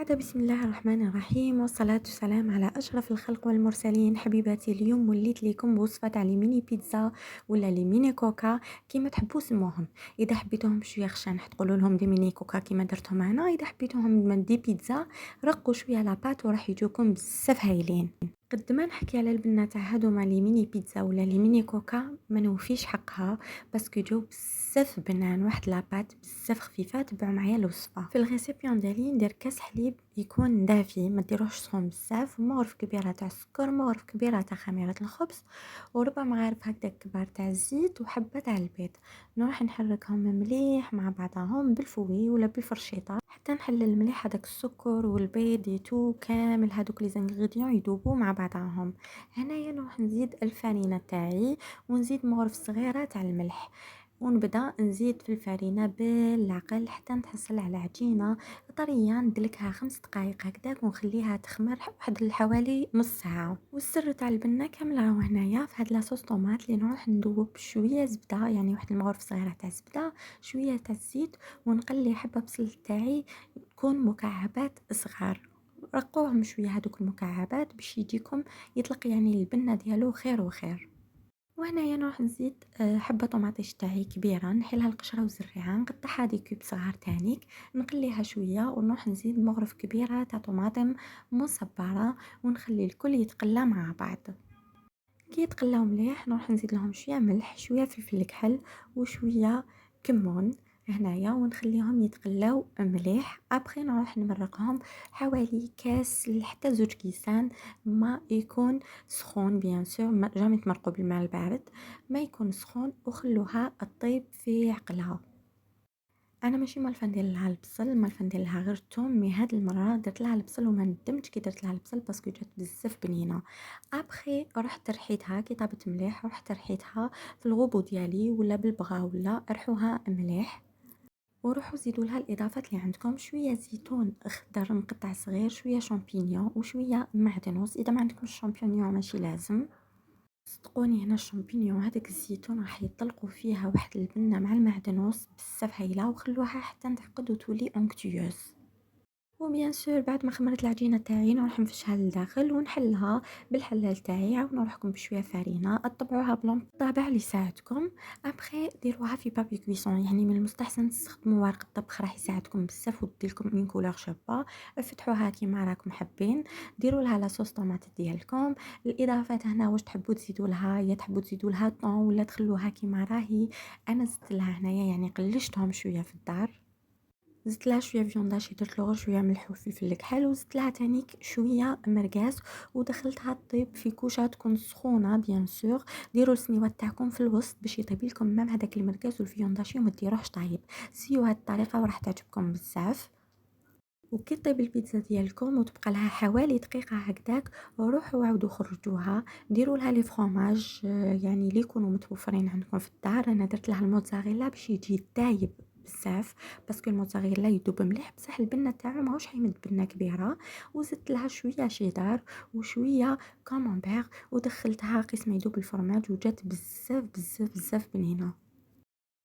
بعد بسم الله الرحمن الرحيم والصلاة والسلام على أشرف الخلق والمرسلين. حبيباتي اليوم وليت ليكم بوصفة تاع لي ميني بيتزا ولا لي ميني كوكا كيما تحبوا سموهم. إذا حبيتوهم شوية خشان تقولوا لهم دي ميني كوكا كيما درتهم أنا، إذا حبيتوهم من دي بيتزا رقوا شوية لاباط وراح يجوكم بزاف هايلين. قد ما نحكي على البنة تاع هادوما لي ميني بيتزا ولا لي ميني كوكا ما نوفيش حقها، باسكو جو بزاف بنان واحد لاباط بزاف خفيفه. تبعوا معايا الوصفه. في الغيسيبيون ديالي ندير كاس حليب يكون دافي، ما ديروش سخون بزاف، ومغرف كبيره تاع السكر، مغرف كبيره تاع خميره الخبز، وربع مغارف هكذا كبار تاع الزيت، وحبه تاع البيض. نروح نحركهم مليح مع بعضهم بالفوي ولا بالفرشيطه حتى نحلل مليح هذاك السكر والبيض يتو كامل هذوك لي زانغريديون يذوبوا مع بعضهم. هنايا نروح نزيد الفرينه تاعي ونزيد مغرف صغيره تاع الملح، ونبدا نزيد في الفرينه بالعقل حتى نتحصل على عجينه طريه. ندلكها 5 دقائق هكذاك ونخليها تخمر واحد حوالي نص ساعه. والسر تاع البنه كامل راهو هنايا في هاد لاصوص طوماط اللي نروح ندوب شويه زبده، يعني واحد المغرف صغيره تاع الزبده، شويه تاع الزيت، ونقلي حبه بصل تاعي تكون مكعبات صغار. رقوهم شويه هذوك المكعبات باش يجيكم يطلق يعني البنه ديالو خير وخير. وهنايا نروح نزيد حبه طوماطيش تاعي كبيره، نحيلها القشره والزريعه، نقطعها دي كوب صغار تانيك، نقليها شويه، ونروح نزيد مغرف كبيره تاع طماطم مصبره، ونخلي الكل يتقلى مع بعض. كي يتقلاو مليح نروح نزيد لهم شويه ملح، شويه فلفل كحل، وشويه كمون هنايا، ونخليهم يتقلاو مليح. ابخي نروح نمرقهم حوالي كاس حتى 2 كيسان، ما يكون سخون بيان سور، جامي تمرقوا بالماء البارد، ما يكون سخون، وخلوها تطيب في عقلها. انا ماشي مالفه ندير لها البصل، مالفه ندير لها غير الثوم، مي هاد المره درت لها البصل وما ندمتش كي درت لها البصل باسكو جات بزاف بنينه. ابخي رحت رحيتها كي طابت مليح، رحت رحيتها في الغوبو ديالي ولا بالبغا ولا رحوها مليح، وروحوا زيدوا لها الاضافات اللي عندكم، شويه زيتون اخضر مقطع صغير، شويه شامبينيون، وشويه معدنوس. اذا ما عندكمش شامبينيون ماشي لازم. صدقوني هنا الشامبينيون هذاك الزيتون راح يطلقوا فيها واحد البنه مع المعدنوس بزاف هايله، وخلوها حتى تعقد وتولي اونكتيوز. وبيان سور بعد ما خمرت العجينه تاعي نروح نفشها للداخل ونحلها بالحلال تاعي. عاود نروحكم بشويه فرينه، طبعوها بلون الطابع اللي يساعدكم. ابخي ديروها في بابي كويسون، يعني من المستحسن تستخدموا ورق الطبخ راح يساعدكم بزاف وديلكم اون كولور شابه. فتحوها كيما راكم حابين، ديروا لها لاصوص طوماط ديالكم. الاضافات هنا واش تحبوا تزيدوا لها، يا تحبوا تزيدوا لها طون ولا تخلوها كيما راهي. انا زدت لها هنايا يعني قلشتهم شويه في الدار، زدت لها شويه فيونداشي، درت له غير شويه ملح وفلفل الكحل، وزدت لها تانيك شويه مرقاس، ودخلتها طيب في كوشه تكون سخونه بيان سور. ديروا السنيوات تاعكم في الوسط باش يطيب لكم مام هذاك المرقاس والفيونداشي وما ديروهش طايب. سيو هاد الطريقه وراح تعجبكم بزاف. وكي طيب البيتزا ديالكم وتبقى لها حوالي دقيقه هكذاك، روحوا عاودوا خرجوها، ديروا لها لي فرomاج يعني اللي يكونوا متوفرين عندكم في الدار. انا درت لها الموتزاريلا باش يجي دايب بزاف، باسكو الموتزاريلا يذوب مليح بصح البنه تاعو ماهوش حيمد بنه كبيره. وزدت لها شويه شيدار وشويه كامامبير، ودخلتها قسم يذوب الفرماج، وجات بزاف بزاف بزاف بنينه.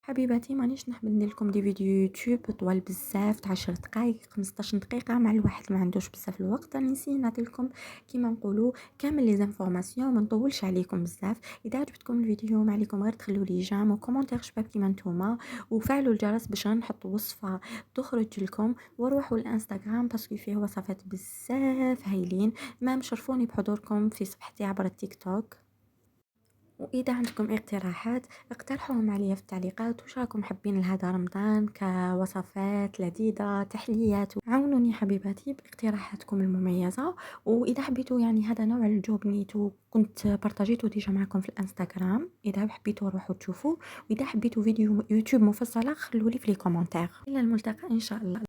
حبيباتي مانيش نحب ندير لكم دي فيديو يوتيوب طوال بزاف تاع 10 دقائق 15 دقيقه، مع الواحد ما عندوش بزاف الوقت راني نسي نعطي لكم كيما نقولوا كامل لي زانفورماسيون، ما نطولش عليكم بزاف. اذا عجبتكم الفيديو ما عليكم غير تخلوا لي جيم وكومونتير شباب كيما نتوما، وفعلوا الجرس باش نحط وصفه تخرج لكم، وروحوا الانستغرام باسكو فيه وصفات بزاف هايلين. ما مشرفوني بحضوركم في صفحتي عبر التيك توك. وإذا عندكم اقتراحات اقترحوهم عليا في التعليقات، وش راكم حابين لهذا رمضان كوصفات لذيذة تحليات. عاونوني حبيباتي باقتراحاتكم المميزة. وإذا حبيتوا يعني هذا نوع الجو بنيتو كنت بارطاجيته ديجا معكم في الانستغرام، إذا حبيتوا روحوا تشوفوا. وإذا حبيتوا فيديو يوتيوب مفصلة خلولي في لي كومنتير. إلى الملتقى إن شاء الله.